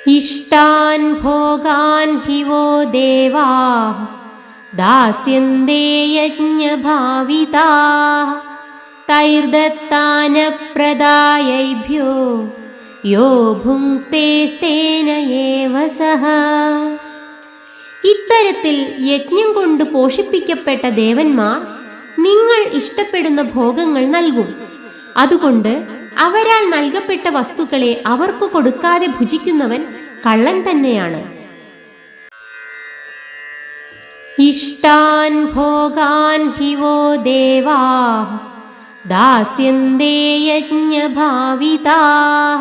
ഇഷ്ടാൻ ഭോഗാൻ he വോ ദേവാഃ ദാസ്യന്തേ യജ്ഞഭാവിതാഃ തൈർദത്താനപ്രദായൈഭ്യോ യോ ഭുങ്ക്തേസ്തേന ഏവ സഹ. ഇത്തരത്തിൽ യജ്ഞം കൊണ്ട് പോഷിപ്പിക്കപ്പെട്ട ദേവന്മാർ നിങ്ങൾ ഇഷ്ടപ്പെടുന്ന ഭോഗങ്ങൾ നൽകും. അതുകൊണ്ട് അവരാൽ നൽകപ്പെട്ട വസ്തുക്കളെ അവർക്ക് കൊടുക്കാതെ ഭുജിക്കുന്നവൻ കള്ളൻ തന്നെയാണ്. ഇഷ്ടാൻ ഭോഗാൻ ഹി വോ ദേവാഃ ദാസ്യന്തേ യജ്ഞഭാവിതാഃ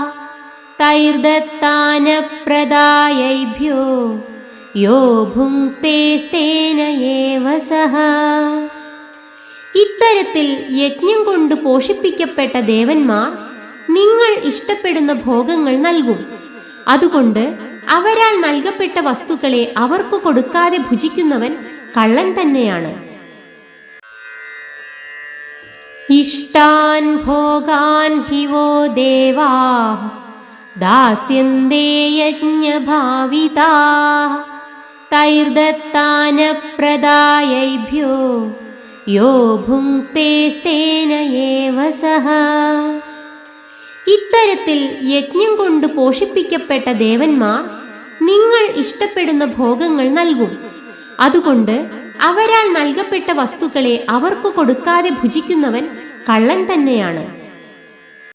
തൈർദത്താനപ്രദായൈഭ്യോ യോ ഭുങ്ക്തേസ്തേന ഏവ സഹ. ഇത്തരത്തിൽ യജ്ഞം കൊണ്ട് പോഷിപ്പിക്കപ്പെട്ട ദേവന്മാർ നിങ്ങൾ ഇഷ്ടപ്പെടുന്ന ഭോഗങ്ങൾ നൽകും. അതുകൊണ്ട് അവരാൽ നൽകപ്പെട്ട വസ്തുക്കളെ അവർക്ക് കൊടുക്കാതെ ഭുജിക്കുന്നവൻ കള്ളൻ തന്നെയാണ്. ഇഷ്ടാൻ ഭോഗാൻ ഹി വോ ദേവാഃ ദാസ്യന്തേ യജ്ഞഭാവിതാഃ തൈർദത്താനപ്രദായൈഭ്യോ യോ ഭുങ്ക്തേസ്തേന ഏവ സഹ. ഇത്തരത്തിൽ യജ്ഞം കൊണ്ട് പോഷിപ്പിക്കപ്പെട്ട ദേവന്മാർ നിങ്ങൾ ഇഷ്ടപ്പെടുന്ന ഭോഗങ്ങൾ നൽകും. അതുകൊണ്ട് അവരാൽ നൽകപ്പെട്ട വസ്തുക്കളെ അവർക്ക് കൊടുക്കാതെ ഭുജിക്കുന്നവൻ കള്ളൻ തന്നെയാണ്.